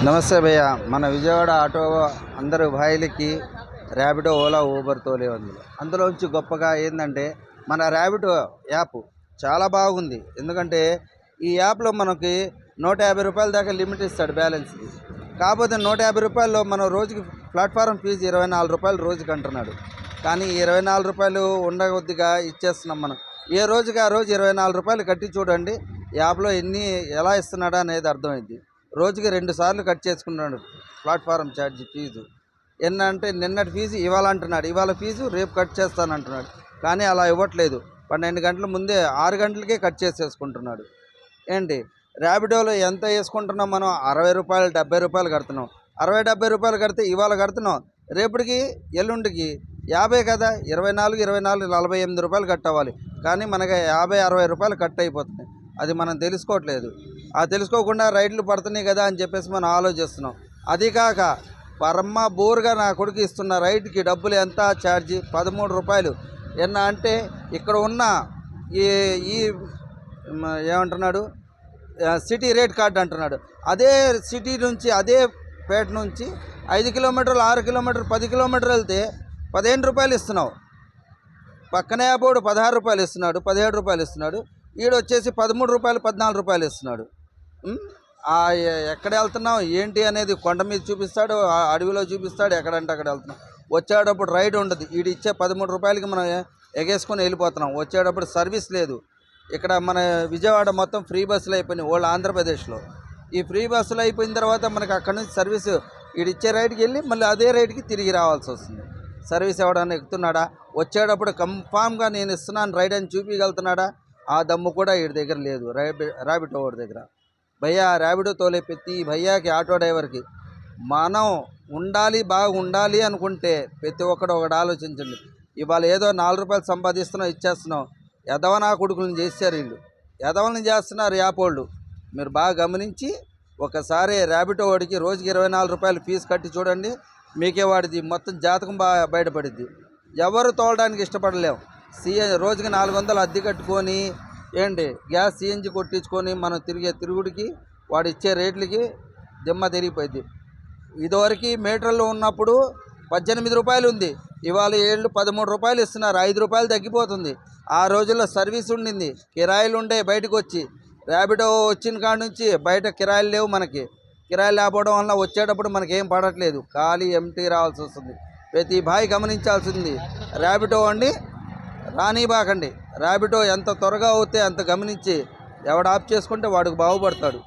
నమస్తే భయ్య. మన విజయవాడ ఆటో అందరు భాయిలకి ర్యాపిడో, ఓలా, ఊబర్ తోలే ఉంది. అందులోంచి గొప్పగా ఏంటంటే మన ర్యాపిడో యాప్ చాలా బాగుంది. ఎందుకంటే ఈ యాప్లో మనకి 150 రూపాయల దాకా లిమిట్ ఇస్తాడు బ్యాలెన్స్కి. కాకపోతే 150 రూపాయల్లో మనం రోజుకి ప్లాట్ఫారం ఫీజు 24 రూపాయలు రోజుకి అంటున్నాడు. కానీ 24 రూపాయలు ఉండకొద్దిగా ఇచ్చేస్తున్నాం మనం. ఏ రోజుకి ఆ రోజు 24 రూపాయలు కట్టి చూడండి, యాప్లో ఎలా ఇస్తున్నాడా అనేది అర్థమైంది. రోజుకి 2 సార్లు కట్ చేసుకున్నాడు ప్లాట్ఫారం ఛార్జీ ఫీజు. అంటే నిన్నటి ఫీజు ఇవాళ అంటున్నాడు, ఇవాళ ఫీజు రేపు కట్ చేస్తానంటున్నాడు. కానీ అలా ఇవ్వట్లేదు. 12 గంటల ముందే 6 గంటలకే కట్ చేసేసుకుంటున్నాడు. ర్యాపిడోలో ఎంత వేసుకుంటున్నాం మనం? 60 రూపాయలు, 70 రూపాయలు కడుతున్నాం. 60-70 రూపాయలు కడితే ఇవాళ కడుతున్నాం, రేపటికి ఎల్లుండికి 50 కదా, 24 48 రూపాయలు కట్ అవ్వాలి. కానీ మనకి 50-60 రూపాయలు కట్ అయిపోతున్నాయి. అది మనం తెలుసుకోవట్లేదు. తెలుసుకోకుండా రైడ్లు పడుతున్నాయి కదా అని చెప్పేసి మనం ఆలోచిస్తున్నాం. అది కాక బోర్గా నా కొడుకు ఇస్తున్న రైడ్కి డబ్బులు ఎంత ఛార్జీ? 13 రూపాయలు. అంటే ఇక్కడ ఉన్న ఈ ఏమంటున్నాడు, సిటీ రేట్ కార్డు అంటున్నాడు. అదే సిటీ నుంచి, అదే పేట నుంచి 5 కిలోమీటర్లు, 6 కిలోమీటర్లు, 10 కిలోమీటర్లు వెళ్తే 15 రూపాయలు ఇస్తున్నావు. పక్కనే అప్పుడు 16 రూపాయలు ఇస్తున్నాడు, 17 రూపాయలు ఇస్తున్నాడు. ఈడొచ్చేసి 13 రూపాయలు, 14 రూపాయలు ఇస్తున్నాడు. ఎక్కడ వెళ్తున్నావు ఏంటి అనేది కొండ మీద చూపిస్తాడు, అడవిలో చూపిస్తాడు, ఎక్కడంటే అక్కడ వెళ్తున్నాం. వచ్చేటప్పుడు రైడ్ ఉండదు. ఇచ్చే 13 రూపాయలకి మనం ఎగేసుకొని వెళ్ళిపోతున్నాం. వచ్చేటప్పుడు సర్వీస్ లేదు. ఇక్కడ మన విజయవాడ మొత్తం ఫ్రీ బస్సులు అయిపోయినాయి ఓల్డ్ ఆంధ్రప్రదేశ్లో. ఈ ఫ్రీ బస్సులు అయిపోయిన తర్వాత మనకి అక్కడ నుంచి సర్వీసు ఇచ్చే రైడ్కి వెళ్ళి మళ్ళీ అదే రైడ్కి తిరిగి రావాల్సి వస్తుంది. సర్వీస్ ఎవడన్నా ఎక్కుతున్నాడా? వచ్చేటప్పుడు కన్ఫామ్గా నేను ఇస్తున్నాను రైడ్ అని చూపించగలుగుతున్నాడా? ఆ దమ్ము కూడా వీడి దగ్గర లేదు, ర్యాపిడో వాడి దగ్గర. భయ్యా, ర్యాపిడో తోలే ప్రతి భయ్యాకి, ఆటో డ్రైవర్కి మనం బాగా ఉండాలి అనుకుంటే ప్రతి ఒక్కడు ఒకటి ఆలోచించండి. ఇవాళ ఏదో 4 రూపాయలు సంపాదిస్తున్నాం, ఇచ్చేస్తున్నాం. ఎదవనా కొడుకులను చేశారు వీళ్ళు, ఎదవని చేస్తున్నారు యాపోళ్ళు. మీరు బాగా గమనించి ఒకసారి ర్యాపిడో వాడికి రోజుకి 24 రూపాయలు ఫీజు కట్టి చూడండి. మీకే వాడిది మొత్తం జాతకం బయటపడిద్ది. ఎవరు తోలడానికి ఇష్టపడలేము. రోజుకి 400 అద్దె కట్టుకొని గ్యాస్ సిఎన్జి కొట్టించుకొని మనం తిరుగుడికి వాడు ఇచ్చే రేట్లకి దిమ్మ తిరిగిపోయింది. ఇదివరకు మీటర్లు ఉన్నప్పుడు 18 రూపాయలు ఉంది, ఇవాళ 13 రూపాయలు ఇస్తున్నారు. 5 రూపాయలు తగ్గిపోతుంది. ఆ రోజుల్లో సర్వీస్ ఉండింది, కిరాయిలు ఉండే. బయటకు వచ్చి ర్యాపిడో వచ్చిన కాడ నుంచి బయట కిరాయిలు లేవు. మనకి కిరాయిలు లేకపోవడం వల్ల వచ్చేటప్పుడు మనకి ఏం పడట్లేదు, ఖాళీ ఎంటీ రావాల్సి వస్తుంది. ప్రతి బాయ్ గమనించాల్సింది, ర్యాపిడో రానిబాకండి. ర్యాపిడో ఎంత త్వరగా అవుతే అంత గమనించి ఎవడు ఆఫ్ చేసుకుంటే వాడికి బాగుపడతాడు.